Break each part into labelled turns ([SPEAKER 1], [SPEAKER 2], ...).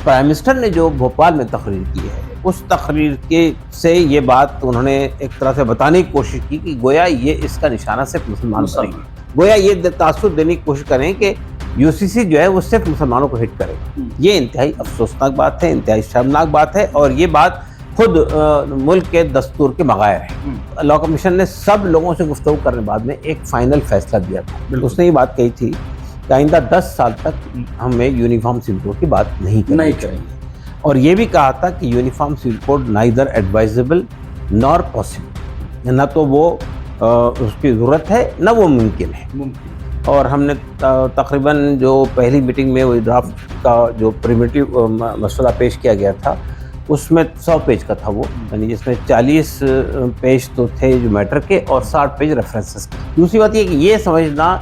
[SPEAKER 1] Prime minister نے جو بھوپال میں تقریر کی ہے اس تقریر کے سے یہ بات انہوں نے ایک طرح سے بتانے کی کوشش کی کہ گویا یہ اس کا نشانہ صرف مسلمانوں پر نہیں ہے، گویا یہ تاثر دینے کی کوشش کریں کہ یو سی سی جو ہے وہ صرف مسلمانوں کو ہٹ کرے گا۔ یہ انتہائی افسوسناک بات ہے، انتہائی شرمناک بات ہے، اور یہ بات خود ملک کے دستور کے بغیر ہے۔ لا کمیشن نے سب لوگوں سے گفتگو کرنے بعد میں ایک فائنل فیصلہ دیا تھا۔ اس نے یہ بات کہی تھی کہ آئندہ 10 سال تک ہمیں یونیفارم سول کوڈ کی بات نہیں کرنی چاہیے، اور یہ بھی کہا تھا کہ uniform civil code neither advisable nor possible, نہ تو وہ اس کی ضرورت ہے نہ وہ ممکن ہے۔ اور ہم نے تقریباً جو پہلی میٹنگ میں وہ ڈرافٹ کا جو پریمیٹیو مسودہ پیش کیا گیا تھا اس میں 100 پیج کا تھا وہ، یعنی جس میں 40 پیج تو تھے جو میٹر کے اور 60 پیج ریفرنسز کے۔ دوسری بات یہ کہ یہ سمجھنا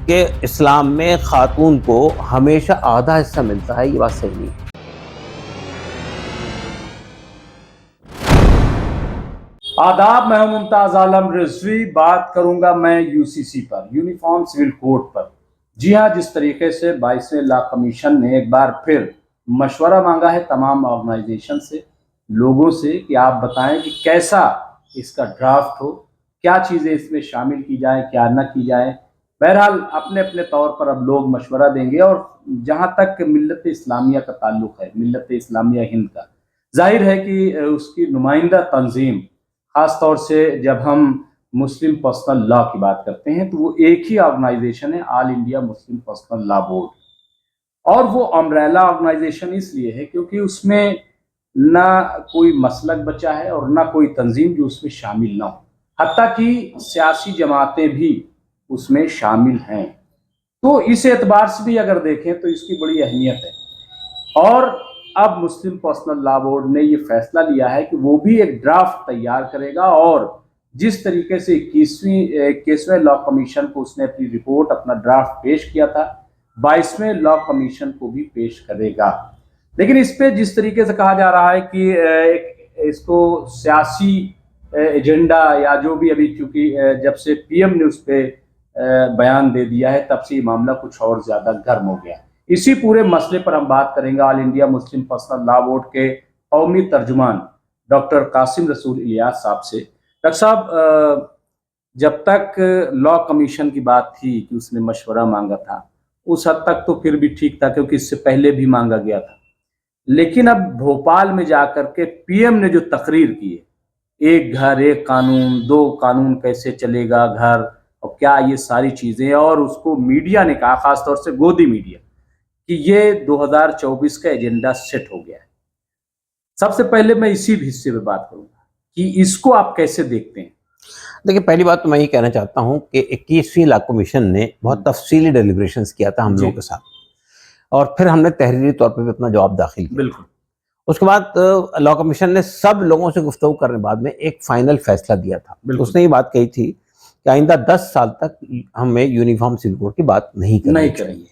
[SPEAKER 1] کہ اسلام میں خاتون کو ہمیشہ آدھا حصہ ملتا ہے، یہ بات صحیح نہیں ہے۔
[SPEAKER 2] آداب، میں ہوں ممتاز عالم رضوی، بات کروں گا میں یو سی سی پر، یونیفارم سول کوڈ پر۔ جی ہاں، جس طریقے سے 22ویں لا کمیشن نے ایک بار پھر مشورہ مانگا ہے تمام آرگنائزیشن سے، لوگوں سے، کہ آپ بتائیں کہ کیسا اس کا ڈرافٹ ہو، کیا چیزیں اس میں شامل کی جائیں، کیا نہ کی جائیں۔ بہرحال اپنے اپنے طور پر اب لوگ مشورہ دیں گے، اور جہاں تک ملت اسلامیہ کا تعلق ہے، ملت اسلامیہ ہند کا، ظاہر ہے کہ اس کی نمائندہ تنظیم، خاص طور سے جب ہم مسلم پرسنل لا کی بات کرتے ہیں تو وہ ایک ہی آرگنائزیشن ہے، آل انڈیا مسلم پرسنل لا بورڈ، اور وہ امبریلا آرگنائزیشن اس لیے ہے کیونکہ اس میں نہ کوئی مسلک بچا ہے اور نہ کوئی تنظیم جو اس میں شامل نہ ہو، حتیٰ کہ سیاسی جماعتیں بھی اس میں شامل ہیں۔ تو اس اعتبار سے بھی اگر دیکھیں تو اس کی بڑی اہمیت ہے، اور اب مسلم پرسنل لا بورڈ نے یہ فیصلہ لیا ہے کہ وہ بھی ایک ڈرافٹ تیار کرے گا، اور جس طریقے سے 21ویں لا کمیشن کو اس نے اپنی رپورٹ، اپنا ڈرافٹ پیش کیا تھا، 22ویں لا کمیشن کو بھی پیش کرے گا۔ لیکن اس پہ جس طریقے سے کہا جا رہا ہے کہ اس کو سیاسی ایجنڈا یا جو بھی، ابھی چونکہ جب سے پی ایم نے اس پہ بیان دے دیا ہے تب سے یہ معاملہ کچھ اور زیادہ گرم ہو گیا۔ اسی پورے مسئلے پر ہم بات کریں گے آل انڈیا مسلم پرسنل لا بورڈ کے قومی ترجمان ڈاکٹر قاسم رسول الیاس صاحب سے۔ ڈاکٹر صاحب، جب تک لا کمیشن کی بات تھی کہ اس نے مشورہ مانگا تھا، اس حد تک تو پھر بھی ٹھیک تھا کیونکہ اس سے پہلے بھی مانگا گیا تھا، لیکن اب بھوپال میں جا کر کے پی ایم نے جو تقریر کی ہے، ایک گھر ایک قانون، 2 قانون کیسے چلے گا گھر، اور کیا یہ ساری چیزیں، اور اس کو میڈیا نے کہا، خاص طور سے گودی میڈیا، کہ یہ 2024 کا ایجنڈا سیٹ ہو گیا ہے۔ سب سے پہلے میں اسی حصے میں بات کروں گا کہ اس کو آپ کیسے دیکھتے ہیں؟
[SPEAKER 1] دیکھیں، پہلی بات تو میں یہ کہنا چاہتا ہوں کہ 21ویں لا کمیشن نے بہت تفصیلی ڈیلیبریشنز کیا تھا ہم لوگوں کے ساتھ، اور پھر ہم نے تحریری طور پہ بھی اپنا جواب داخل کیا۔
[SPEAKER 2] بالکل۔
[SPEAKER 1] اس کے بعد لا کمیشن نے سب لوگوں سے گفتگو کرنے بعد میں ایک فائنل فیصلہ دیا تھا۔ اس نے یہ بات کہی تھی کہ آئندہ 10 سال تک ہمیں یونیفارم سول کوڈ کی بات نہیں کرنی چاہیے،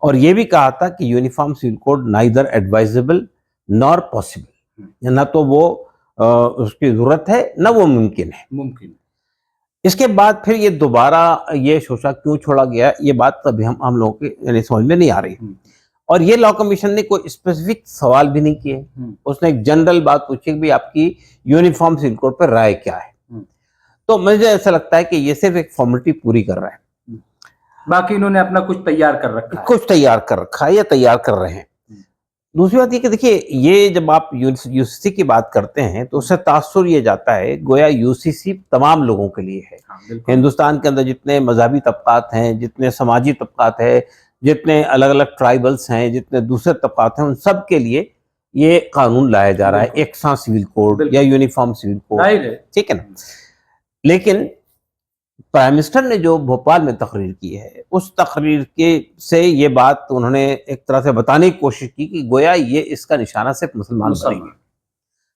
[SPEAKER 1] اور یہ بھی کہا تھا کہ uniform civil code neither advisable nor possible, نہ تو وہ اس کی ضرورت ہے نہ وہ ممکن ہے۔ اس کے بعد پھر یہ دوبارہ یہ شوشہ کیوں چھوڑا گیا، یہ بات ابھی ہم لوگوں کے یعنی سمجھ میں نہیں آ رہی، اور یہ لا کمیشن نے کوئی اسپیسیفک سوال بھی نہیں کیے، اس نے ایک جنرل بات پوچھی کہ آپ کی یونیفارم سول کوڈ پر رائے کیا ہے۔ تو مجھے ایسا لگتا ہے کہ یہ صرف ایک فارمیلٹی پوری کر رہا ہے،
[SPEAKER 2] باقی انہوں نے اپنا کچھ تیار کر رکھا ہے،
[SPEAKER 1] کچھ تیار کر رکھا ہے یا تیار کر رہے ہیں۔ دوسری بات یہ کہ دیکھیے، یہ جب آپ یو سی سی کی بات کرتے ہیں تو اس سے تاثر یہ جاتا ہے گویا یو سی سی تمام لوگوں کے لیے ہے۔ ہندوستان کے اندر جتنے مذہبی طبقات ہیں، جتنے سماجی طبقات ہیں، جتنے الگ الگ ٹرائبلز ہیں، جتنے دوسرے طبقات ہیں، ان سب کے لیے یہ قانون لایا جا رہا ہے، یکساں سول کوڈ یا یونیفارم سول کوڈ، ٹھیک ہے نا۔ لیکن پرائم منسٹر نے جو بھوپال میں تقریر کی ہے اس تقریر سے یہ بات انہوں نے ایک طرح سے بتانے کی کوشش کی کہ گویا یہ اس کا نشانہ صرف مسلمانوں پر نہیں ہے،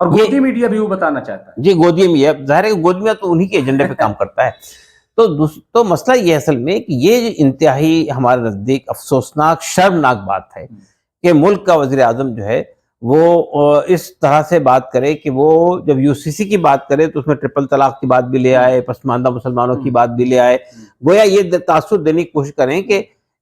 [SPEAKER 2] اور گودی میڈیا بھی وہ بتانا چاہتا ہے۔
[SPEAKER 1] جی، گودی میڈیا، ظاہر ہے کہ گودی میڈیا تو انہی کے ایجنڈے پہ کام کرتا ہے۔ تو مسئلہ یہ اصل میں کہ یہ انتہائی ہمارے نزدیک افسوسناک، شرمناک بات ہے کہ ملک کا وزیر اعظم جو ہے وہ اس طرح سے بات کرے کہ وہ جب یو سی سی کی بات کرے تو اس میں ٹرپل طلاق کی بات بھی لے آئے، پسماندہ مسلمانوں کی بات بھی لے آئے، گویا یہ تاثر دینے کی کوشش کریں کہ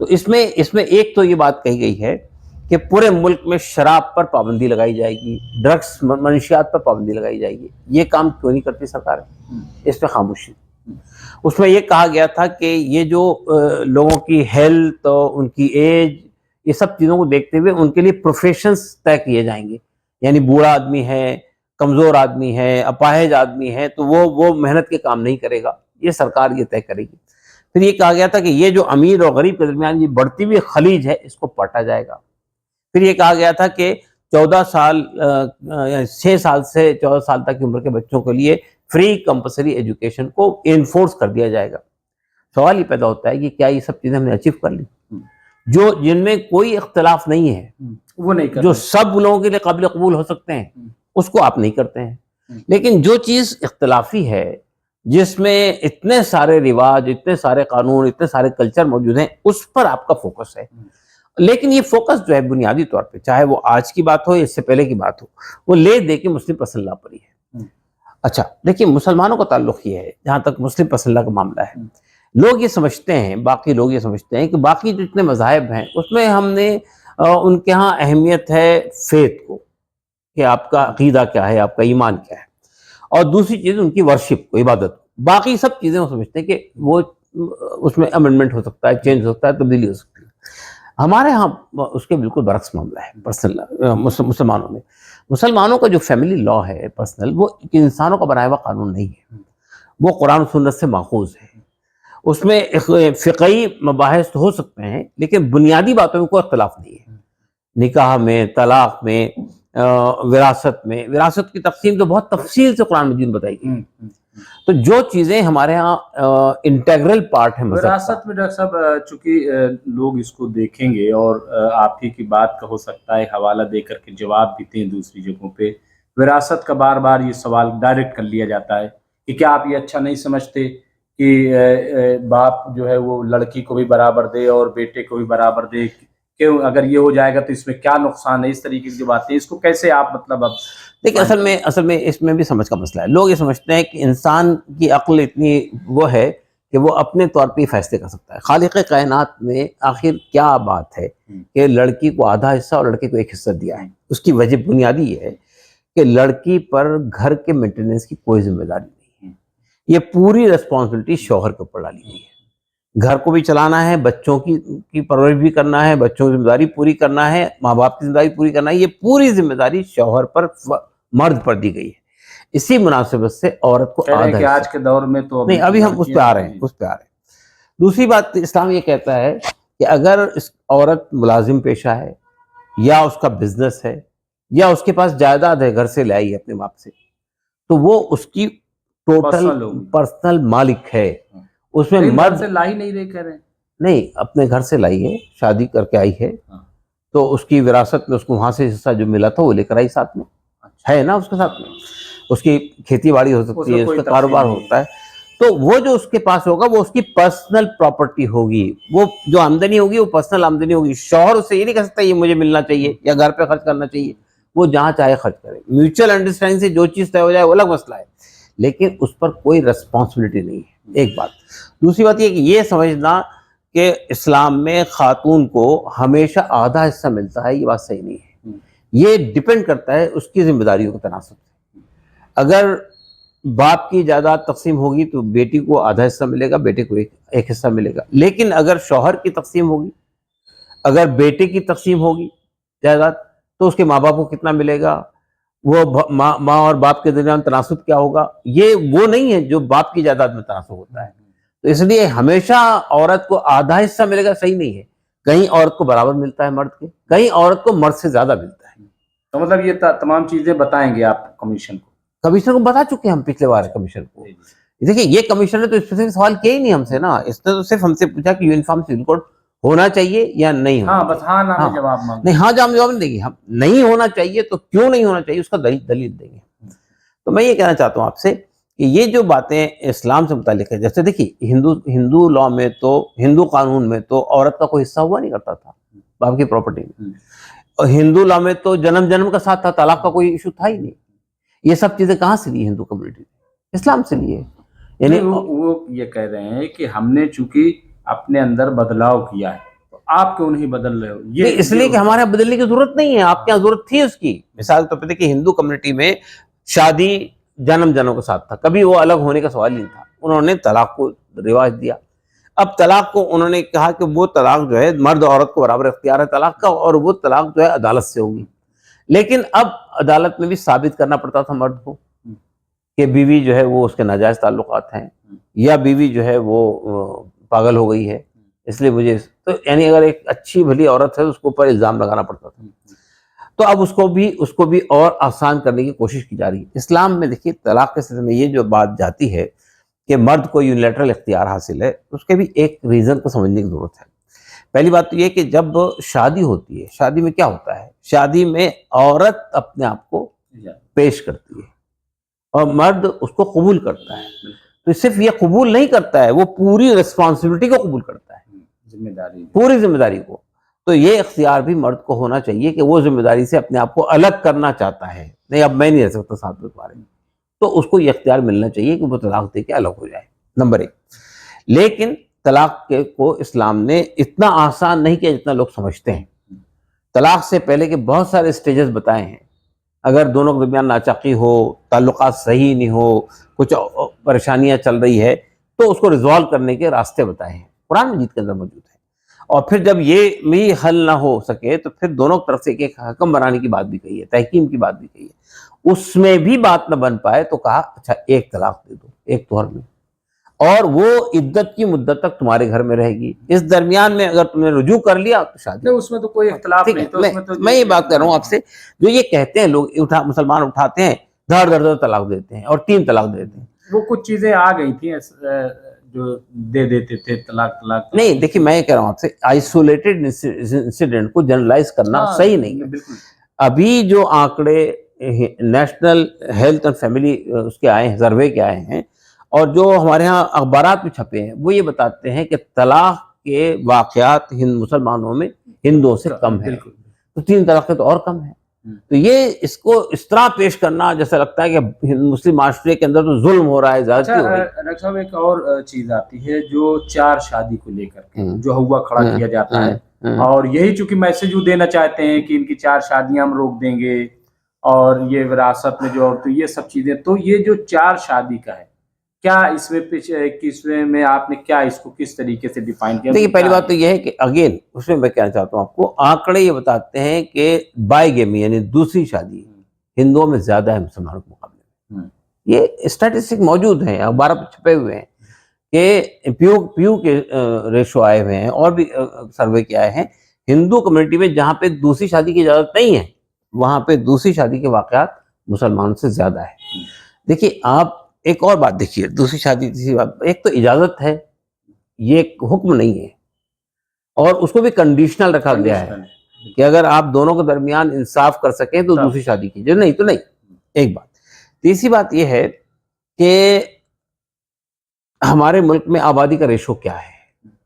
[SPEAKER 1] تو اس میں ایک تو یہ بات کہی گئی ہے کہ پورے ملک میں شراب پر پابندی لگائی جائے گی، ڈرگس منشیات پر پابندی لگائی جائے گی. یہ کام کیوں نہیں کرتی سرکار؟ اس پہ خاموشی. اس میں یہ کہا گیا تھا کہ یہ جو لوگوں کی ہیلتھ اور ان کی ایج، یہ سب چیزوں کو دیکھتے ہوئے ان کے لیے پروفیشنز طے کیے جائیں گے. یعنی بوڑھا آدمی ہے، کمزور آدمی ہے، اپاہج آدمی ہے، تو وہ محنت کے کام نہیں کرے گا، یہ سرکار یہ طے کرے گی. پھر یہ کہا گیا تھا کہ یہ جو امیر اور غریب کے درمیان یہ بڑھتی ہوئی خلیج ہے، اس کو پاٹا جائے گا. پھر یہ کہا گیا تھا کہ 6 سال سے 14 سال تک کی عمر کے بچوں کے لیے فری کمپلسری ایجوکیشن کو انفورس کر دیا جائے گا. سوال یہ پیدا ہوتا ہے کہ کیا یہ سب چیزیں ہم نے اچیو کر لی؟ جن میں کوئی اختلاف نہیں ہے،
[SPEAKER 2] وہ نہیں کرتے،
[SPEAKER 1] جو سب لوگوں کے لیے قابل قبول ہو سکتے ہیں، اس کو آپ نہیں کرتے ہیں. لیکن جو چیز اختلافی ہے، جس میں اتنے سارے رواج، اتنے سارے قانون، اتنے سارے کلچر موجود ہیں، اس پر آپ کا فوکس ہے. لیکن یہ فوکس جو ہے بنیادی طور پہ، چاہے وہ آج کی بات ہو یا اس سے پہلے کی بات ہو، وہ لے دے کے مسلم پسند لا پر ہی ہے. اچھا دیکھیے، مسلمانوں کا تعلق یہ ہے، جہاں تک مسلم پسند لا کا معاملہ ہے، لوگ یہ سمجھتے ہیں، باقی لوگ یہ سمجھتے ہیں کہ باقی جتنے مذاہب ہیں اس میں ہم نے ان کے ہاں اہمیت ہے فیتھ کو، کہ آپ کا عقیدہ کیا ہے، آپ کا ایمان کیا ہے، اور دوسری چیز ان کی ورشپ کو، عبادت. باقی سب چیزیں وہ سمجھتے ہیں کہ وہ اس میں امینڈمنٹ ہو سکتا ہے، چینج ہو سکتا ہے، تبدیلی ہو سکتی ہے. ہمارے ہاں اس کے بالکل برعکس معاملہ ہے. پرسنل مسلمانوں کا جو فیملی لا ہے پرسنل، وہ انسانوں کا بنایا ہوا قانون نہیں ہے، وہ قرآن و سنت سے ماخوذ ہے. اس میں فقہی مباحث تو ہو سکتے ہیں، لیکن بنیادی باتوں میں کوئی اختلاف نہیں ہے. نکاح میں، طلاق میں، وراثت کی تقسیم تو بہت تفصیل سے قرآن مجید میں بتائی گئی. تو جو چیزیں ہمارے ہاں انٹیگرل پارٹ ہے
[SPEAKER 2] وراثت میں، ڈاکٹر صاحب چونکہ لوگ اس کو دیکھیں گے، اور آپ ہی کی بات کا ہو سکتا ہے حوالہ دے کر کے جواب دیتے ہیں دوسری جگہوں پہ، وراثت کا بار بار یہ سوال ڈائریکٹ کر لیا جاتا ہے کہ کیا آپ یہ اچھا نہیں سمجھتے کہ باپ جو ہے وہ لڑکی کو بھی برابر دے اور بیٹے کو بھی برابر دے، کہ اگر یہ ہو جائے گا تو اس میں کیا نقصان ہے؟ اس طریقے کی جو باتیں، اس کو کیسے آپ مطلب اب
[SPEAKER 1] دیکھیں، اصل میں اس میں بھی سمجھ کا مسئلہ ہے. لوگ یہ سمجھتے ہیں کہ انسان کی عقل اتنی وہ ہے کہ وہ اپنے طور پہ فیصلے کر سکتا ہے. خالق کائنات میں آخر کیا بات ہے کہ لڑکی کو آدھا حصہ اور لڑکے کو ایک حصہ دیا ہے؟ اس کی وجہ بنیادی یہ ہے کہ لڑکی پر گھر کے مینٹیننس کی کوئی ذمہ داری نہیں ہے. یہ پوری ریسپانسبلٹی شوہر کے اوپر ڈالی گئی ہے. گھر کو بھی چلانا ہے، بچوں کی پرورش بھی کرنا ہے، بچوں کی ذمہ داری پوری کرنا ہے، ماں باپ کی ذمہ داری پوری کرنا ہے. یہ پوری ذمہ داری شوہر پر، مرد پر دی گئی ہے. اسی مناسبت سے عورت کو آدھا
[SPEAKER 2] کہ آج کے دور میں تو
[SPEAKER 1] نہیں، ابھی ہم اس پہ آ رہے ہیں. دوسری بات، اسلام یہ کہتا ہے کہ اگر عورت ملازم پیشہ ہے، یا اس کا بزنس ہے، یا اس کے پاس جائیداد ہے، گھر سے لائی ہے اپنے باپ سے، تو وہ اس کی ٹوٹل پرسنل مالک ہے. اس میں مرد
[SPEAKER 2] سے لائی نہیں رہے کہہ رہے ہیں، نہیں،
[SPEAKER 1] اپنے گھر سے لائی ہے، شادی کر کے آئی ہے، تو اس کی وراثت میں اس کو وہاں سے حصہ جو ملا تھا وہ لے کر آئی، ساتھ میں ہے نا، اس کے ساتھ میں اس کی کھیتی باڑی ہو سکتی ہے، اس کا کاروبار ہوتا ہے. تو وہ جو اس کے پاس ہوگا وہ اس کی پرسنل پراپرٹی ہوگی. وہ جو آمدنی ہوگی وہ پرسنل آمدنی ہوگی. شوہر اسے یہ نہیں کہہ سکتا یہ مجھے ملنا چاہیے یا گھر پہ خرچ کرنا چاہیے. وہ جہاں چاہے خرچ کرے. میوچل انڈرسٹینڈنگ سے جو چیز طے ہو جائے وہ الگ مسئلہ ہے، لیکن اس پر کوئی ریسپانسبلٹی نہیں ہے. ایک بات. دوسری بات یہ کہ یہ سمجھنا کہ اسلام میں خاتون کو ہمیشہ آدھا حصہ ملتا ہے، یہ بات صحیح نہیں ہے. یہ ڈیپینڈ کرتا ہے اس کی ذمہ داریوں کے تناسب سے. اگر باپ کی جائیداد تقسیم ہوگی تو بیٹی کو آدھا حصہ ملے گا، بیٹے کو ایک حصہ ملے گا. لیکن اگر شوہر کی تقسیم ہوگی، اگر بیٹے کی تقسیم ہوگی جائیداد، تو اس کے ماں باپ کو کتنا ملے گا، وہ ماں اور باپ کے درمیان تناسب کیا ہوگا، یہ وہ نہیں ہے جو باپ کی جائیداد میں تناسب ہوتا ہے. تو اس لیے ہمیشہ عورت کو آدھا حصہ ملے گا صحیح نہیں ہے. کہیں عورت کو برابر ملتا ہے مرد کے، کہیں عورت کو مرد سے زیادہ ملتا ہے.
[SPEAKER 2] تو مطلب یہ تمام چیزیں بتائیں گے آپ کمیشن کو؟
[SPEAKER 1] کمیشن کو بتا چکے ہیں ہم پچھلے بار کمیشن کو. دیکھیں، یہ کمیشن نے تو اسپیسیفک سوال کیا ہی نہیں ہم سے نا. اس نے تو صرف ہم سے پوچھا کہ یونیفارم سول کوڈ ہونا چاہیے یا نہیں ہونا.
[SPEAKER 2] ہاں، بس ہاں نہ جواب مانگ
[SPEAKER 1] نہیں، ہاں جواب نہیں دیں گے ہم. نہیں ہونا چاہیے تو کیوں نہیں ہونا چاہیے اس کا دلیل دیں گے. تو میں یہ کہنا چاہتا ہوں آپ سے کہ یہ جو باتیں اسلام سے متعلق ہے، جیسے دیکھیے ہندو لا میں تو، ہندو قانون میں تو عورت کا کوئی حصہ ہوا نہیں کرتا تھا باپ کی پراپرٹی میں. اور ہندو لا میں تو جنم کا ساتھ تھا، طلاق کا کوئی ایشو تھا ہی نہیں. یہ سب چیزیں کہاں سے لی ہندو کمیونٹی؟ اسلام سے لیے. یعنی
[SPEAKER 2] وہ یہ کہہ رہے ہیں کہ ہم نے چونکہ اپنے اندر بدلاؤ کیا ہے، تو آپ کیوں نہیں بدل رہے ہو؟
[SPEAKER 1] نہیں، اس لیے کہ ہمارے یہاں بدلنے کی ضرورت نہیں ہے، آپ کے یہاں ضرورت تھی اس کی. مثال کے طور پہ دیکھیے ہندو کمیونٹی میں شادی جنم جنوں کے ساتھ تھا، کبھی وہ الگ ہونے کا سوال نہیں تھا. انہوں نے طلاق کو رواج دیا. اب طلاق کو انہوں نے کہا کہ وہ طلاق جو ہے مرد عورت کو برابر اختیار ہے طلاق کا، اور وہ طلاق جو ہے عدالت سے ہوگی. لیکن اب عدالت میں بھی ثابت کرنا پڑتا تھا مرد کو کہ بیوی جو ہے وہ اس کے ناجائز تعلقات ہیں، یا بیوی جو ہے وہ پاگل ہو گئی ہے، اس لیے مجھے تو یعنی اگر ایک اچھی بھلی عورت ہے اس کو اوپر الزام لگانا پڑتا تھا. تو اب اس کو بھی اور آسان کرنے کی کوشش کی جا رہی ہے. اسلام میں دیکھیے طلاق کے سلسلے میں یہ جو بات جاتی ہے کہ مرد کو یونیلیٹرل اختیار حاصل ہے، اس کے بھی ایک ریزن کو سمجھنے کی ضرورت ہے. پہلی بات تو یہ کہ جب شادی ہوتی ہے، شادی میں کیا ہوتا ہے؟ شادی میں عورت اپنے آپ کو پیش کرتی ہے اور مرد اس کو قبول کرتا ہے. تو صرف یہ قبول نہیں کرتا ہے، وہ پوری رسپانسبلٹی کو قبول کرتا ہے، پوری ذمہ داری کو. تو یہ اختیار بھی مرد کو ہونا چاہیے کہ وہ ذمہ داری سے اپنے آپ کو الگ کرنا چاہتا ہے، نہیں اب میں نہیں رہ سکتا ساتھ میں تمہارے، تو اس کو یہ اختیار ملنا چاہیے کہ وہ طلاق دے کے الگ ہو جائے. نمبر ایک. لیکن طلاق کو اسلام نے اتنا آسان نہیں کیا جتنا لوگ سمجھتے ہیں. طلاق سے پہلے کے بہت سارے سٹیجز بتائے ہیں. اگر دونوں کے درمیان ناچاقی ہو، تعلقات صحیح نہیں ہو، کچھ پریشانیاں چل رہی ہے، تو اس کو ریزالو کرنے کے راستے بتائے ہیں، قرآن مجید کے اندر موجود ہے. اور پھر جب یہ بھی حل نہ ہو سکے تو پھر دونوں طرف سے ایک حکم بنانے کی بات بھی کہی ہے، تحکیم کی بات بھی کہی ہے. اس میں بھی بات نہ بن پائے تو کہا اچھا ایک طلاق دے دو ایک طور میں، اور وہ عدت کی مدت تک تمہارے گھر میں رہے گی. اس درمیان میں اگر تم نے رجوع کر لیا تو شادی.
[SPEAKER 2] اس میں تو کوئی اختلاف نہیں. تو
[SPEAKER 1] میں یہ بات کر رہا ہوں آپ سے، جو یہ کہتے ہیں لوگ مسلمان اٹھاتے ہیں دھڑ دھڑ دھڑ طلاق دیتے ہیں اور 3 طلاق دیتے ہیں.
[SPEAKER 2] وہ کچھ چیزیں آ گئی تھیں جو دے دیتے تھے طلاق.
[SPEAKER 1] نہیں دیکھیے میں یہ کہہ رہا ہوں آپ سے، آئسولیٹڈ انسیڈنٹ کو جنرلائز کرنا صحیح نہیں ہے.
[SPEAKER 2] بالکل.
[SPEAKER 1] ابھی جو آنکڑے نیشنل ہیلتھ اینڈ فیملی اس کے آئے ہیں، سروے کے آئے ہیں، اور جو ہمارے ہاں اخبارات میں چھپے ہیں، وہ یہ بتاتے ہیں کہ طلاق کے واقعات مسلمانوں میں ہندوؤں سے کم ہے. تو 3 طلاقیں تو اور کم ہیں. تو یہ اس کو اس طرح پیش کرنا جیسا لگتا ہے کہ مسلم معاشرے کے اندر تو ظلم ہو رہا ہے، زیادتی ہو رہی ہے.
[SPEAKER 2] ڈاکٹر صاحب ایک اور چیز آتی ہے جو 4 شادی کو لے کر کے جو ہوا کھڑا کیا جاتا ہے، اور یہی چونکہ میسج وہ دینا چاہتے ہیں کہ ان کی 4 شادیاں ہم روک دیں گے، اور یہ وراثت میں جو تو یہ سب چیزیں. تو یہ جو 4 شادی کا ہے، کیا اس میں 21ویں میں آپ نے کیا اس کو کس طریقے سے ڈیفائن کیا؟
[SPEAKER 1] دیکھیے پہلی بات تو یہ ہے کہ اگین اس میں کہنا چاہتا ہوں آپ کو، آنکڑے یہ بتاتے ہیں کہ بائی گیمی یعنی دوسری شادی ہندوؤں میں زیادہ ہے مسلمانوں کے مقابلے میں. یہ اسٹیٹسٹک موجود ہیں، اخبارات میں چھپے ہوئے ہیں کہ پیو کے ریشو آئے ہوئے ہیں، اور بھی سروے کے آئے ہیں. ہندو کمیونٹی میں جہاں پہ دوسری شادی کی اجازت نہیں ہے، وہاں پہ دوسری شادی کے واقعات مسلمانوں سے زیادہ ہے. دیکھیے آپ ایک اور بات دیکھیے، دوسری شادی تیسری بات، ایک تو اجازت ہے، یہ ایک حکم نہیں ہے، اور اس کو بھی کنڈیشنل رکھا گیا ہے کہ اگر آپ دونوں کے درمیان انصاف کر سکیں تو دوسری شادی کیجیے، نہیں تو نہیں. ایک بات. تیسری بات یہ ہے کہ ہمارے ملک میں آبادی کا ریشو کیا ہے؟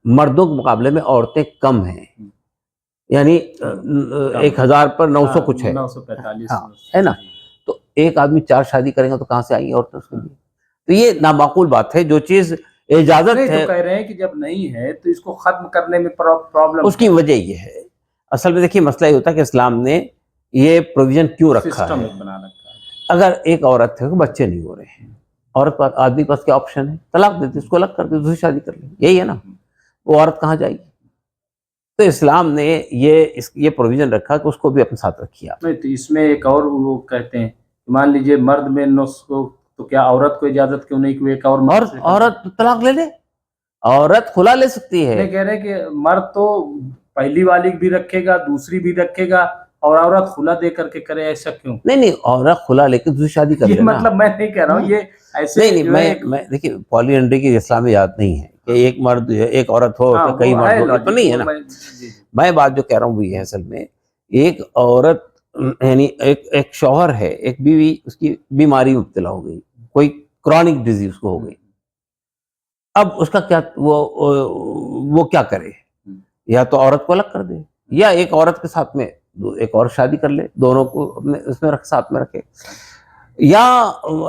[SPEAKER 1] مردوں کے مقابلے میں عورتیں کم ہیں، یعنی 1000 پر 900 کچھ ہے،
[SPEAKER 2] 945
[SPEAKER 1] ہے نا. تو ایک آدمی 4 شادی کریں گا تو کہاں سے آئیں گی عورتیں اس کے لیے؟ تو یہ نامعقول بات ہے. جو چیز اجازت ہے،
[SPEAKER 2] تو کہہ رہے ہیں کہ جب نہیں ہے تو اس کو ختم کرنے میں پرابلم.
[SPEAKER 1] اس کی وجہ یہ ہے، اصل میں دیکھیے مسئلہ یہ ہوتا ہے کہ اسلام نے یہ پروویژن کیوں رکھا ہے. اگر ایک عورت ہے بچے نہیں ہو رہے ہیں، عورت پاس آدمی پاس کیا آپشن ہے؟ طلاق دیتے، اس کو الگ کر دے، دوسری شادی کر لے. یہی ہے نا. وہ عورت کہاں جائے گی؟ تو اسلام نے یہ پروویژن رکھا کہ اس کو بھی اپنے ساتھ رکھیے.
[SPEAKER 2] نہیں تو اس میں ایک اور وہ کہتے ہیں مان لیجئے مرد میں نسخ تو کیا عورت کو اجازت کیوں نہیں کہ ایک اور
[SPEAKER 1] عورت طلاق لے لے، عورت کھلا لے سکتی ہے.
[SPEAKER 2] کہہ رہے ہیں کہ مرد تو پہلی والی بھی رکھے گا، دوسری بھی رکھے گا، اور عورت کھلا دے کر کے کرے، ایسا کیوں؟
[SPEAKER 1] نہیں عورت کھلا لے کے دوسری شادی کر لے.
[SPEAKER 2] مطلب میں نہیں کہہ رہا ہوں یہ ایسے.
[SPEAKER 1] نہیں میں دیکھیے پالی انڈری کی اسلامی یاد نہیں ہے کہ ایک مرد ایک عورت ہو کئی مرد ہو، تو نہیں ہے نا. میں بات جو کہہ رہا ہوں وہ یہ ہے، اصل میں ایک عورت یعنی ایک شوہر ہے، ایک بیوی اس کی بیماری مبتلا ہو گئی، کوئی کرونک ڈیزیز کو ہو گئی. اب اس کا کیا وہ کیا کرے؟ یا تو عورت کو الگ کر دے، یا ایک عورت کے ساتھ میں ایک اور شادی کر لے، دونوں کو اس میں ساتھ میں رکھے. یا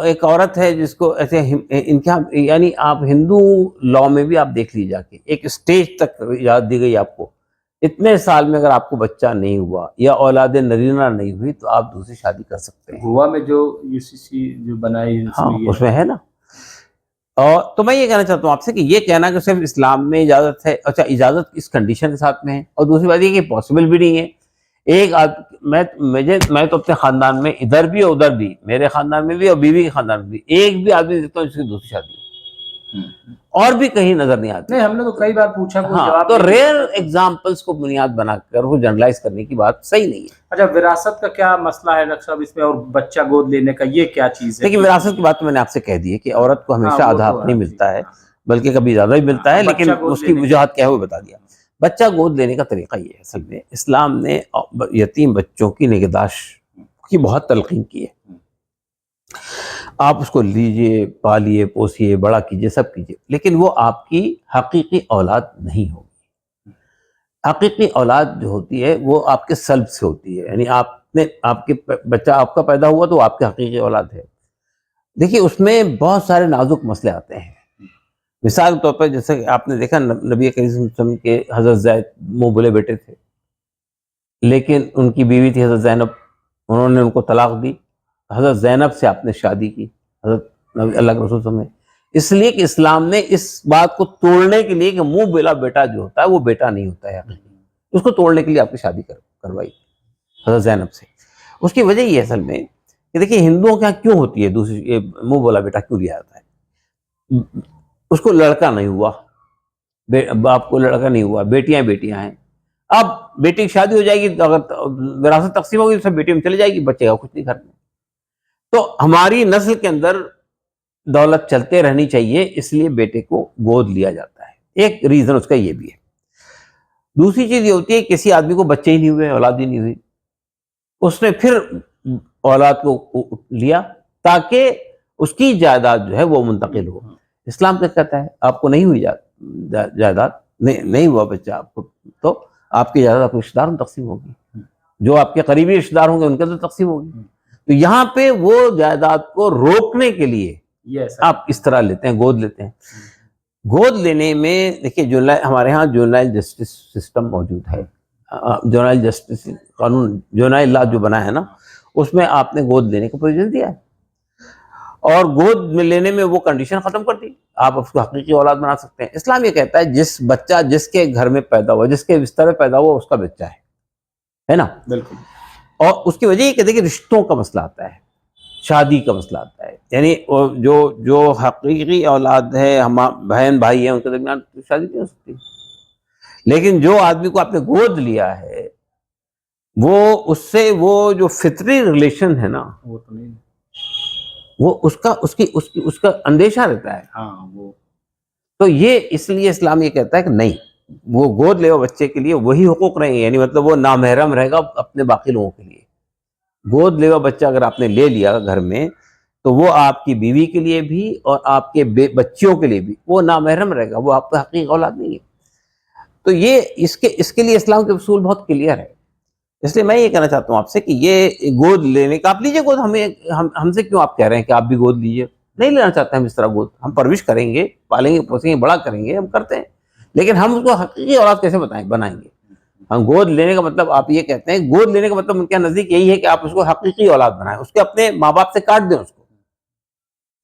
[SPEAKER 1] ایک عورت ہے جس کو ایسے ان کے یعنی آپ ہندو لا میں بھی آپ دیکھ لیجیے جا کے ایک اسٹیج تک اجازت دی گئی آپ کو اتنے سال میں اگر آپ کو بچہ نہیں ہوا یا اولاد نرینہ نہیں ہوئی تو آپ دوسری شادی کر سکتے ہیں.
[SPEAKER 2] گوا میں جو UCC جو بنائی
[SPEAKER 1] ہاں اس میں ہے نا. اور تو میں یہ کہنا چاہتا ہوں آپ سے کہ یہ کہنا کہ صرف اسلام میں اجازت ہے، اچھا اجازت اس کنڈیشن کے ساتھ میں ہے، اور دوسری بات یہ کہ پاسبل بھی نہیں ہے. میں تو اپنے خاندان میں ادھر بھی اور ادھر بھی، میرے خاندان میں بھی اور بیوی کے خاندان میں بھی ایک بھی آدمی دیکھتا ہوں جس کی دوسری شادی ہو، اور بھی کہیں نظر نہیں آتی.
[SPEAKER 2] نہیں، ہم نے تو کئی بار پوچھا، کوئی
[SPEAKER 1] ہاں
[SPEAKER 2] جواب
[SPEAKER 1] تو
[SPEAKER 2] نہیں
[SPEAKER 1] ریئر
[SPEAKER 2] دیتا.
[SPEAKER 1] ایگزامپلس کو بنیاد بنا کر وہ جنرلائز کرنے کی بات صحیح نہیں ہے.
[SPEAKER 2] اچھا، وراثت کا کیا مسئلہ ہے ڈاکٹر صاحب اس میں، اور بچہ گود لینے کا یہ کیا چیز ہے؟
[SPEAKER 1] لیکن وراثت کی بات تو میں نے آپ سے کہہ دی ہے کہ عورت کو ہمیشہ
[SPEAKER 2] ہاں، وہ
[SPEAKER 1] آدھا
[SPEAKER 2] تو
[SPEAKER 1] حق نہیں
[SPEAKER 2] ہے،
[SPEAKER 1] ملتا ہے،
[SPEAKER 2] ہاں.
[SPEAKER 1] بلکہ کبھی زیادہ بھی ملتا ہے،
[SPEAKER 2] بچہ
[SPEAKER 1] لیکن
[SPEAKER 2] گود
[SPEAKER 1] اس کی
[SPEAKER 2] لینے کا-
[SPEAKER 1] وجوہات کیا ہے وہ بتا دیا. بچہ گود لینے کا طریقہ یہ ہے، اصل میں اسلام نے یتیم بچوں کی نگہداشت کی بہت تلقین کی ہے. آپ اس کو لیجئے، پالیے، پوسیے، بڑا کیجئے، سب کیجئے، لیکن وہ آپ کی حقیقی اولاد نہیں ہوگی. حقیقی اولاد جو ہوتی ہے وہ آپ کے سلب سے ہوتی ہے، یعنی آپ کے بچہ آپ کا پیدا ہوا تو آپ کے حقیقی اولاد ہے. دیکھیے اس میں بہت سارے نازک مسئلے آتے ہیں. مثال کے طور پر جیسے کہ آپ نے دیکھا نبی کریم صلی اللہ علیہ وسلم کے حضرت زید منہ بولے بیٹے تھے، لیکن ان کی بیوی تھی حضرت زینب، انہوں نے ان کو طلاق دی. حضرت زینب سے آپ نے شادی کی، حضرت اللہ کے رسول صلی اللہ علیہ وسلم نے، اس لیے کہ اسلام نے اس بات کو توڑنے کے لیے کہ منہ بلا بیٹا جو ہوتا ہے وہ بیٹا نہیں ہوتا ہے حقیقی، اس کو توڑنے کے لیے آپ کی شادی کروائی حضرت زینب سے. اس کی وجہ یہ اصل میں کہ دیکھیے ہندوؤں کے یہاں کیوں ہوتی ہے دوسری یہ منہ بولا بیٹا کیوں لیا جاتا ہے؟ اس کو لڑکا نہیں ہوا، باپ کو لڑکا نہیں ہوا، بیٹیاں ہیں. اب بیٹی کی شادی ہو جائے گی، اگر وراثت تقسیم ہوگی تو سب بیٹی میں چلے جائے گی، بچے کا کچھ نہیں گھر میں. تو ہماری نسل کے اندر دولت چلتے رہنی چاہیے، اس لیے بیٹے کو گود لیا جاتا ہے. ایک ریزن اس کا یہ بھی ہے. دوسری چیز یہ ہوتی ہے کسی آدمی کو بچے ہی نہیں ہوئے، اولاد ہی نہیں ہوئی، اس نے پھر اولاد کو لیا تاکہ اس کی جائیداد جو ہے وہ منتقل ہو. اسلام کیا کہتا ہے؟ آپ کو نہیں ہوئی جائیداد، نہیں ہوا بچہ آپ کو، تو آپ کی جائیداد آپ کے رشتہ داروں میں تقسیم ہوگی، جو آپ کے قریبی رشتہ دار ہوں گے ان کے اندر تقسیم ہوگی. تو یہاں پہ وہ جائیداد کو روکنے کے لیے آپ اس طرح لیتے ہیں، گود لیتے ہیں. گود لینے میں دیکھیے ہمارے ہاں جونائل جسٹس سسٹم موجود ہے، جونائل جسٹس قانون، جونائل لا جو بنا ہے نا، اس میں آپ نے گود لینے کا پروویژن دیا ہے، اور گود میں لینے میں وہ کنڈیشن ختم کر دی، آپ اس کو حقیقی اولاد بنا سکتے ہیں. اسلام یہ کہتا ہے جس بچہ جس کے گھر میں پیدا ہوا، جس کے بستر میں پیدا ہوا، اس کا بچہ ہے نا.
[SPEAKER 2] بالکل.
[SPEAKER 1] اور اس کی وجہ یہ کہتے ہیں کہ رشتوں کا مسئلہ آتا ہے، شادی کا مسئلہ آتا ہے، یعنی جو حقیقی اولاد ہے، ہم بہن بھائی ہیں، ان کے درمیان شادی نہیں ہو سکتی. لیکن جو آدمی کو آپ نے گود لیا ہے وہ اس سے وہ جو فطری ریلیشن ہے نا،
[SPEAKER 2] وہ تو نہیں،
[SPEAKER 1] وہ اس کا اندیشہ رہتا ہے.
[SPEAKER 2] ہاں وہ
[SPEAKER 1] تو یہ اس لیے اسلام یہ کہتا ہے کہ نہیں، وہ گود لے بچے کے لیے وہی حقوق رہیں گے، یعنی مطلب وہ نامحرم رہے گا اپنے باقی لوگوں کے لیے. گود لیوا بچہ اگر آپ نے لے لیا گھر میں تو وہ آپ کی بیوی کے لیے بھی اور آپ کے بچیوں کے لیے بھی وہ نامحرم رہے گا، وہ آپ کا حقیقی اولاد نہیں ہے. تو یہ اس کے لیے اسلام کے اصول بہت کلیئر ہے. اس لیے میں یہ کہنا چاہتا ہوں آپ سے کہ یہ گود لینے کا، آپ لیجیے گود، ہم سے کیوں آپ کہہ رہے ہیں کہ آپ بھی گود لیجیے؟ نہیں لینا چاہتے ہم اس طرح گود، ہم پرورش کریں گے، پالیں گے، پوسیں گے، بڑا کریں گے، ہم کرتے ہیں، لیکن ہم اس کو حقیقی اولاد کیسے بنائیں گے؟ ہم گود لینے کا مطلب آپ یہ کہتے ہیں، گود لینے کا مطلب ان کے نزدیک یہی ہے کہ آپ اس کو حقیقی اولاد بنائیں، اس کے اپنے ماں باپ سے کاٹ دیں اس کو.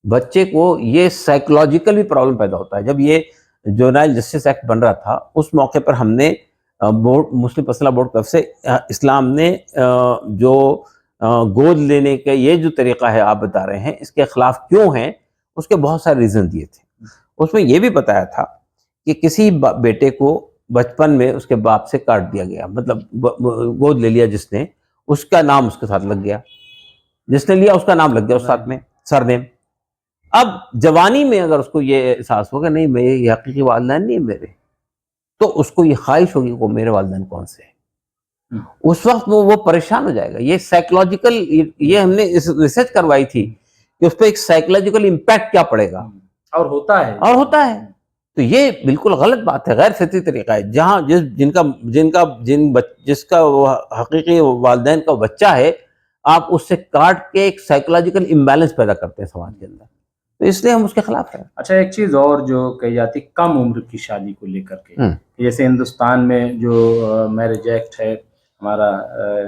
[SPEAKER 1] بچے کو یہ سائیکولوجیکل بھی پرابلم پیدا ہوتا ہے. جب یہ جونائل جسٹس ایکٹ بن رہا تھا اس موقع پر ہم نے مسلم مسئلہ بورڈ کی طرف سے اسلام نے جو گود لینے کا یہ جو طریقہ ہے آپ بتا رہے ہیں اس کے خلاف کیوں ہیں، اس کے بہت سارے ریزن دیے تھے. اس میں یہ بھی بتایا تھا کہ کسی بیٹے کو بچپن میں اس کے باپ سے کاٹ دیا گیا، مطلب گود لے لیا جس نے، اس کا نام اس کے ساتھ لگ گیا، جس نے لیا اس کا نام لگ گیا اس ساتھ میں، سر نیم. اب جوانی میں اگر اس کو یہ احساس ہوگا نہیں میں یہ حقیقی والدین نہیں میرے، تو اس کو یہ خواہش ہوگی کہ میرے والدین کون سے ہیں، اس وقت وہ پریشان ہو جائے گا. یہ سائیکولوجیکل، یہ ہم نے ریسرچ کروائی تھی کہ اس پہ ایک سائیکولوجیکل امپیکٹ کیا پڑے گا،
[SPEAKER 2] اور ہوتا ہے.
[SPEAKER 1] تو یہ بالکل غلط بات ہے، غیر فطری طریقہ ہے. جہاں جس کا حقیقی والدین کا بچہ ہے، آپ اس سے کاٹ کے ایک سائیکولوجیکل امبیلنس پیدا کرتے ہیں سماج کے اندر. تو اس لیے ہم اس کے خلاف ہیں.
[SPEAKER 2] اچھا ایک چیز اور جو کہی جاتی کم عمر کی شادی کو لے کر کے، جیسے ہندوستان میں جو میرج ایکٹ ہے ہمارا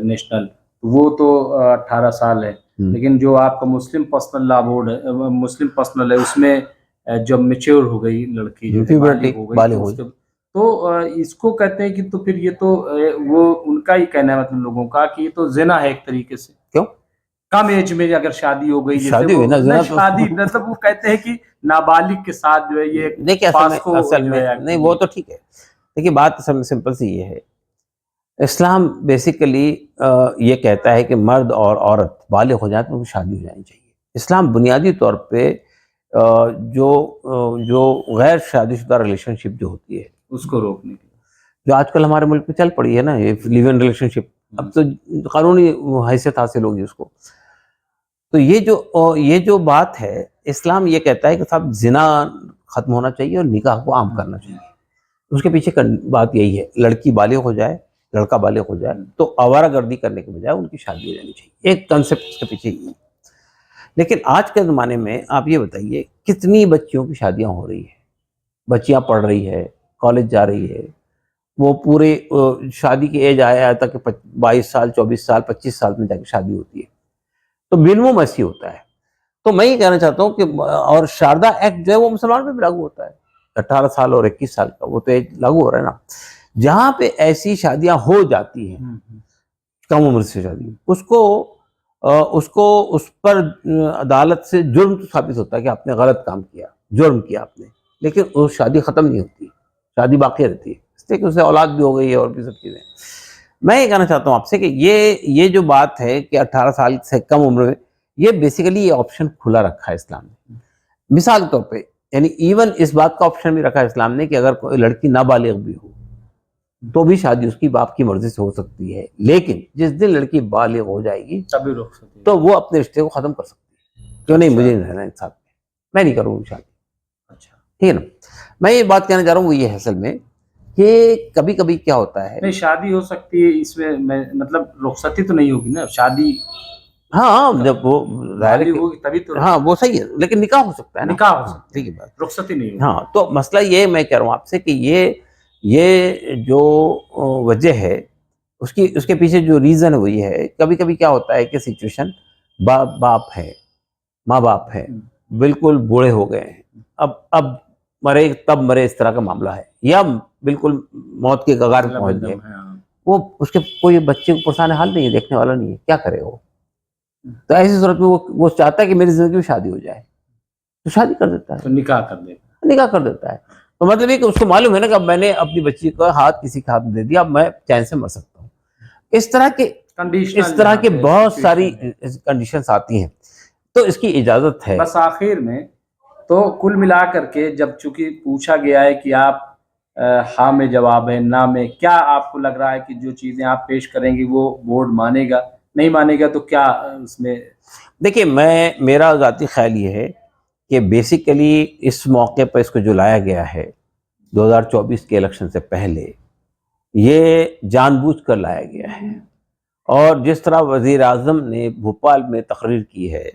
[SPEAKER 2] نیشنل، وہ تو 18 سال ہے، لیکن جو آپ کا مسلم پرسنل لا بورڈ ہے، مسلم پرسنل ہے، اس میں جب میچور ہو گئی لڑکی، جو بالغ ہو گئی، تو اس کو کہتے ہیں کہ تو پھر یہ تو وہ ان کا ہی کہنا ہے مطلب لوگوں کا کہ یہ تو زنا ہے ایک طریقے سے.
[SPEAKER 1] کیوں؟
[SPEAKER 2] کم ایج میں اگر شادی ہو گئی،
[SPEAKER 1] شادی ہوئی نا، زنا تو
[SPEAKER 2] شادی مطلب وہ کہتے ہیں کہ نابالغ کے ساتھ جو ہے یہ
[SPEAKER 1] دیکھیں اصل میں نہیں، وہ تو ٹھیک ہے. دیکھیے بات اصل میں سمپل سی یہ ہے، اسلام بیسیکلی یہ کہتا ہے کہ مرد اور عورت بالغ ہو جائیں تو ان کی شادی ہو جانی چاہیے. اسلام بنیادی طور پہ جو غیر شادی شدہ ریلیشن شپ جو ہوتی ہے
[SPEAKER 2] اس کو روکنے کے،
[SPEAKER 1] جو آج کل ہمارے ملک میں چل پڑی ہے نا، یہ لیو ان ریلیشن شپ، اب تو قانونی حیثیت حاصل ہوگی اس کو. تو یہ جو بات ہے، اسلام یہ کہتا ہے کہ صاحب زنا ختم ہونا چاہیے اور نکاح کو عام کرنا چاہیے. اس کے پیچھے بات یہی ہے، لڑکی بالغ ہو جائے، لڑکا بالغ ہو جائے تو آوارہ گردی کرنے کے بجائے ان کی شادی ہو جانی چاہیے. ایک کنسیپٹ اس کے پیچھے ہی ہے. لیکن آج کے زمانے میں آپ یہ بتائیے کتنی بچیوں کی شادیاں ہو رہی ہیں، بچیاں پڑھ رہی ہے، کالج جا رہی ہے، وہ پورے شادی کی ایج آیا تھا کہ 22 سال 24 سال 25 سال میں جا کے شادی ہوتی ہے. تو بلوم ایسی ہوتا ہے. تو میں یہ کہنا چاہتا ہوں کہ اور شاردا ایکٹ جو ہے وہ مسلمان پہ بھی لاگو ہوتا ہے، 18 سال اور 21 سال کا وہ تو ایج لاگو ہو رہا ہے نا. جہاں پہ ایسی شادیاں ہو جاتی ہیں کم عمر سے شادی، اس پر عدالت سے جرم تو ثابت ہوتا ہے کہ آپ نے غلط کام کیا، جرم کیا آپ نے، لیکن وہ شادی ختم نہیں ہوتی، شادی باقی رہتی ہے، اس لیے کہ اسے اولاد بھی ہو گئی ہے اور بھی سب چیزیں. میں یہ کہنا چاہتا ہوں آپ سے کہ یہ جو بات ہے کہ 18 سال سے کم عمر میں، یہ بیسیکلی یہ آپشن کھلا رکھا ہے اسلام نے. مثال کے طور پہ یعنی ایون اس بات کا آپشن بھی رکھا ہے اسلام نے کہ اگر کوئی لڑکی نابالغ بھی ہو تو بھی شادی اس کی باپ کی مرضی سے ہو سکتی ہے، لیکن جس دن لڑکی بالغ ہو جائے گی تو وہ اپنے رشتے کو ختم کر سکتی ہے. کیوں نہیں، مجھے نہیں رہنا ان ساتھ میں نہیں کروں گی شادی.
[SPEAKER 2] اچھا
[SPEAKER 1] ٹھیک ہے نا. میں یہ بات کہنا چاہ رہا ہوں وہ یہ ہے اصل میں کہ کبھی کبھی کیا ہوتا ہے،
[SPEAKER 2] نہیں شادی ہو سکتی ہے اس میں مطلب رخصتی تو نہیں ہوگی نا شادی.
[SPEAKER 1] ہاں جب وہ ظاہر
[SPEAKER 2] ہوگی تبھی تو،
[SPEAKER 1] ہاں وہ صحیح ہے، لیکن نکاح ہو سکتا ہے نا،
[SPEAKER 2] نکاح ہو سکتا ہے،
[SPEAKER 1] ٹھیک ہے بات،
[SPEAKER 2] رخصتی نہیں ہوگی.
[SPEAKER 1] ہاں تو مسئلہ یہ میں کہہ رہا ہوں آپ سے کہ یہ جو وجہ ہے اس کے پیچھے جو ریزن وہ یہ ہے. کبھی کبھی کیا ہوتا ہے کہ سچویشن باپ ہے، ماں باپ ہے، بالکل بوڑھے ہو گئے ہیں، اب مرے تب مرے اس طرح کا معاملہ ہے، یا بالکل موت کے کگار پہ پہنچ گئے، وہ اس کے کوئی بچے کو پرسان حال نہیں ہے، دیکھنے والا نہیں ہے، کیا کرے وہ. تو ایسی صورت میں وہ چاہتا ہے کہ میری زندگی میں شادی ہو جائے تو شادی کر دیتا ہے،
[SPEAKER 2] تو نکاح کر دیتا
[SPEAKER 1] ہے. تو مطلب یہ کہ اس کو معلوم ہے نا کہ اب میں نے اپنی بچی کا ہاتھ کسی کے ہاتھ میں دے دیا، اب میں چین سے مر سکتا ہوں. اس طرح کے بہت ساری کنڈیشنز آتی ہیں، تو اس کی اجازت ہے.
[SPEAKER 2] بس آخر میں تو کل ملا کر کے جب چونکہ پوچھا گیا ہے کہ آپ ہاں میں جواب ہے نہ میں، کیا آپ کو لگ رہا ہے کہ جو چیزیں آپ پیش کریں گی وہ بورڈ مانے گا، نہیں مانے گا تو کیا اس میں؟
[SPEAKER 1] دیکھیے میرا ذاتی خیال یہ ہے کہ بیسیکلی اس موقع پر اس کو جو لایا گیا ہے 2024 کے الیکشن سے پہلے، یہ جان بوجھ کر لایا گیا ہے. اور جس طرح وزیر اعظم نے بھوپال میں تقریر کی ہے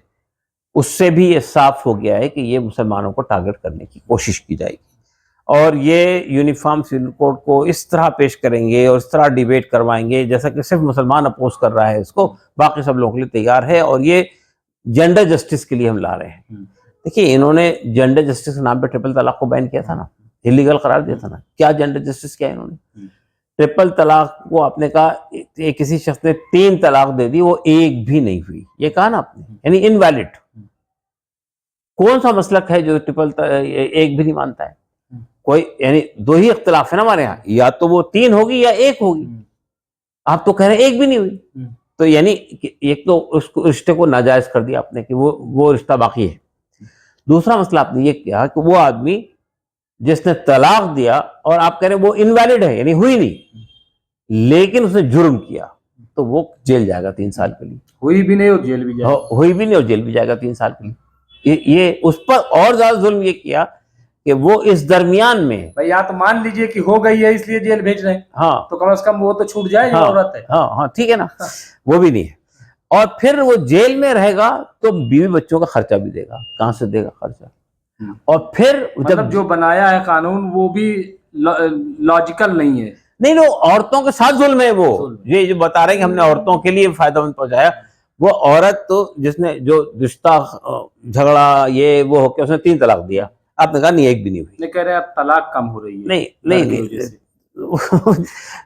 [SPEAKER 1] اس سے بھی یہ صاف ہو گیا ہے کہ یہ مسلمانوں کو ٹارگٹ کرنے کی کوشش کی جائے گی، اور یہ یونیفارم سول کوڈ کو اس طرح پیش کریں گے اور اس طرح ڈیبیٹ کروائیں گے جیسا کہ صرف مسلمان اپوز کر رہا ہے اس کو، باقی سب لوگوں کے لیے تیار ہے. اور یہ جینڈر جسٹس کے لیے ہم لا رہے ہیں. دیکھیے انہوں نے جینڈر جسٹس کے نام پہ ٹرپل طلاق کو بین کیا تھا نا، انلیگل قرار دیا تھا نا. کیا جینڈر جسٹس کیا ہے انہوں نے؟ ٹرپل طلاق کو آپ نے کہا کسی شخص نے 3 طلاق دے دی، وہ ایک بھی نہیں ہوئی، یہ کہا نا آپ نے، یعنی انویلڈ. کون سا مسلک ہے جو ٹرپل ایک بھی نہیں مانتا ہے؟ کوئی یعنی 2 ہی اختلاف ہے نا ہمارے ہاں، یا تو وہ 3 ہوگی یا 1 ہوگی. آپ تو کہہ رہے ہیں 1 بھی نہیں ہوئی. تو یعنی ایک تو اس رشتے کو ناجائز کر دیا آپ نے کہ وہ رشتہ باقی ہے. دوسرا مسئلہ آپ نے یہ کیا کہ وہ آدمی جس نے طلاق دیا اور آپ کہہ رہے ہیں وہ انویلڈ ہے، یعنی ہوئی نہیں، لیکن اس نے جرم کیا، تو وہ جیل جائے گا 3 سال کے لیے.
[SPEAKER 2] ہوئی بھی نہیں اور جیل بھی جائے گا،
[SPEAKER 1] ہوئی بھی نہیں اور جیل بھی جائے گا 3 سال کے لیے. یہ اس پر اور زیادہ ظلم یہ کیا کہ وہ اس درمیان میں،
[SPEAKER 2] یا تو مان لیجئے کہ ہو گئی ہے اس لیے جیل بھیج رہے ہیں،
[SPEAKER 1] ہاں
[SPEAKER 2] تو کم از کم وہ تو چھوٹ جائے جو عورت ہے.
[SPEAKER 1] ہاں ٹھیک ہے نا، وہ بھی نہیں ہے. اور پھر وہ جیل میں رہے گا تو بیوی بچوں کا خرچہ بھی دے گا، کہاں سے دے گا خرچہ؟ اور پھر
[SPEAKER 2] مطلب جو بنایا ہے قانون وہ بھی لاجیکل نہیں ہے.
[SPEAKER 1] نہیں وہ عورتوں کے ساتھ ظلم ہے. وہ یہ جو بتا رہے ہیں کہ ہم نے عورتوں کے لیے فائدہ مند پہنچایا، وہ عورت تو جس نے جو رشتہ جھگڑا یہ وہ ہو کے اس نے 3 طلاق دیا، آپ نے کہا نہیں ایک بھی نہیں ہوئی.
[SPEAKER 2] نہیں کہہ رہے اب طلاق کم ہو رہی ہے.
[SPEAKER 1] نہیں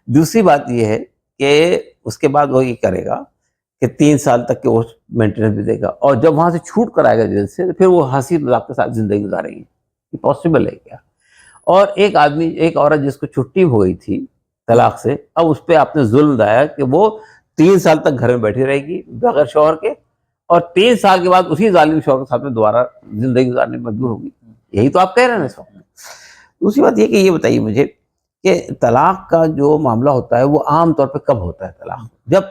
[SPEAKER 1] دوسری بات یہ ہے کہ اس کے بعد وہ یہ کرے گا کہ 3 سال تک کہ وہ مینٹیننس بھی دے گا، اور جب وہاں سے چھوٹ کر آئے گا جیل سے پھر وہ ہنسی مذاق کے ساتھ زندگی گزاریں گی. یہ پاسبل ہے کیا؟ اور ایک عورت جس کو چھٹی ہو گئی تھی طلاق سے، اب اس پہ آپ نے ظلم لایا کہ وہ 3 سال تک گھر میں بیٹھی رہے گی بغیر شوہر کے، اور 3 سال کے بعد اسی ظالم شوہر کے ساتھ میں دوبارہ زندگی گزارنے میں مجبور ہوگی. یہی تو آپ کہہ رہے ہیں اس وقت. دوسری بات یہ کہ یہ بتائیے مجھے کہ طلاق کا جو معاملہ ہوتا ہے وہ عام طور پہ کب ہوتا ہے؟ طلاق جب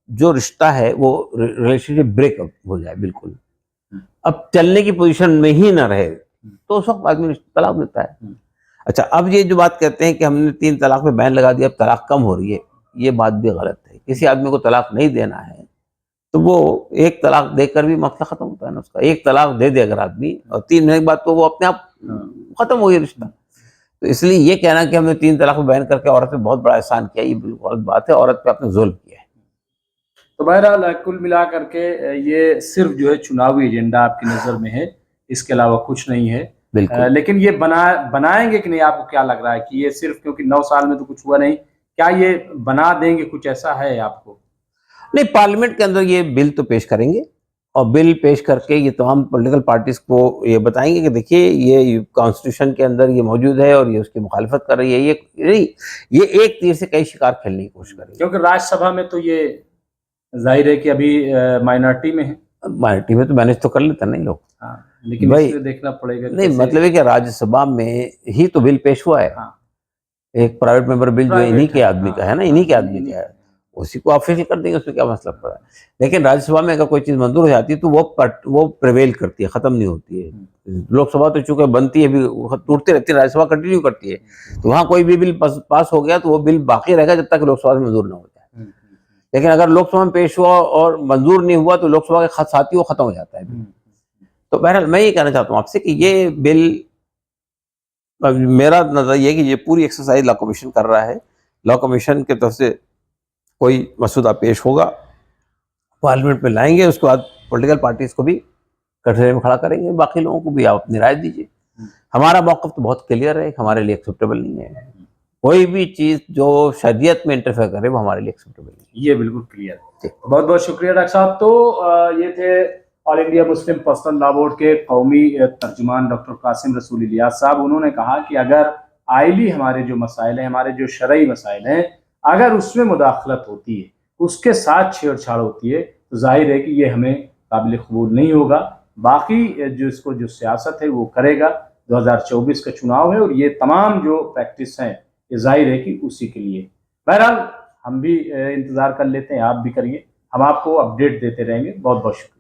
[SPEAKER 1] جو رشتہ ہے وہ ریلیشن شپ بریک اپ ہو جائے، بالکل اب چلنے کی پوزیشن میں ہی نہ رہے، تو اس وقت آدمی طلاق دیتا ہے. اچھا، اب یہ جو بات کہتے ہیں کہ ہم نے 3 طلاق پہ بین لگا دیا اب طلاق کم ہو رہی ہے، یہ بات بھی غلط ہے. کسی آدمی کو طلاق نہیں دینا ہے تو وہ 1 طلاق دے کر بھی مسئلہ ختم ہوتا ہے نا اس کا. 1 طلاق دے دے اگر آدمی اور 3 مہینے کے بعد تو وہ اپنے آپ ختم ہو گیا رشتہ. تو اس لیے یہ کہنا کہ ہم نے 3 طلاق پہ بین کر کے عورت پہ بہت بڑا احسان کیا، یہ بالکل غلط بات ہے. عورت پہ آپ نے ظلم کیا ہے.
[SPEAKER 2] تو بہرحال کل ملا کر کے یہ صرف جو ہے چناوی ایجنڈا آپ کی نظر میں ہے، اس کے علاوہ کچھ نہیں ہے.
[SPEAKER 1] بالکل.
[SPEAKER 2] لیکن یہ بنائیں گے کہ نہیں؟ آپ کو کیا لگ رہا ہے کہ یہ صرف کیونکہ 9 سال میں تو کچھ ہوا نہیں، کیا یہ بنا دیں گے؟ کچھ ایسا ہے آپ کو؟
[SPEAKER 1] نہیں، پارلیمنٹ کے اندر یہ بل تو پیش کریں گے، اور بل پیش کر کے یہ تمام پولیٹیکل پارٹیز کو یہ بتائیں گے کہ دیکھیے یہ کانسٹیٹیوشن کے اندر یہ موجود ہے اور یہ اس کی مخالفت کر رہی ہے. یہ ایک تیر سے کئی شکار کھیلنے کی کوشش کریں گے.
[SPEAKER 2] کیونکہ راجیہ سبھا میں تو یہ ظاہر ہے کہ ابھی مائنارٹی میں ہے.
[SPEAKER 1] مائنارٹی میں تو مینیج تو کر لیتے ہیں لوگ،
[SPEAKER 2] لیکن اس میں دیکھنا پڑے گا.
[SPEAKER 1] نہیں مطلب ہے کہ راجیہ سبھا میں ہی تو بل پیش ہوا ہے. ایک پرائیویٹ ممبر بل جو انہی کے آدمی کا ہے نا، انہی کے آدمی کا ہے، اسی کو آفیشل کر دیں گے، اس میں کیا مسئلہ پڑا ہے. لیکن راجیہ سبھا میں اگر کوئی چیز منظور ہو جاتی ہے تو وہ پریویل کرتی ہے، ختم نہیں ہوتی ہے. لوک سبھا تو چونکہ بنتی ہے بھی ٹوٹتے رہتی ہے، راجیہ سبھا کنٹینیو کرتی ہے. تو وہاں کوئی بھی بل پاس ہو گیا تو وہ بل باقی رہے گا جب تک لوک سبھا سے منظور نہ ہو جائے. لیکن اگر لوک سبھا میں پیش ہوا اور منظور نہیں ہوا تو لوک سبھا کے ساتھ ہی وہ ختم ہو جاتا ہے. تو بہرحال میں یہ کہنا چاہتا ہوں آپ سے کہ یہ بل، میرا نظر یہ کہ یہ پوری ایکسرسائز لا کمیشن کر رہا ہے. لا کمیشن کی طرف سے کوئی مسودہ پیش ہوگا، پارلیمنٹ میں لائیں گے، اس کے بعد پولیٹیکل پارٹیز کو بھی کٹہرے میں کھڑا کریں گے، باقی لوگوں کو بھی آپ اپنی رائے دیجیے. ہمارا موقف تو بہت کلیئر ہے، ہمارے لیے ایکسیپٹیبل نہیں ہے. کوئی بھی چیز جو شریعت میں انٹرفیئر کرے وہ ہمارے لیے ایکسیپٹیبل نہیں ہے.
[SPEAKER 2] یہ بالکل کلیئر ہے. بہت بہت شکریہ ڈاکٹر صاحب. تو یہ تھے آل انڈیا مسلم پرسنل لا بورڈ کے قومی ترجمان ڈاکٹر قاسم رسول الیاس صاحب. انہوں نے کہا کہ اگر آئلی ہمارے جو مسائل ہیں، ہمارے جو شرعی مسائل ہیں، اگر اس میں مداخلت ہوتی ہے، اس کے ساتھ چھیڑ چھاڑ ہوتی ہے، تو ظاہر ہے کہ یہ ہمیں قابل قبول نہیں ہوگا. باقی جو اس کو جو سیاست ہے وہ کرے گا. 2024 کا چناؤ ہے اور یہ تمام جو پریکٹس ہیں یہ ظاہر ہے کہ اسی کے لیے. بہرحال ہم بھی انتظار کر لیتے ہیں، آپ بھی کریے، ہم آپ کو اپڈیٹ دیتے رہیں گے. بہت بہت شکریہ.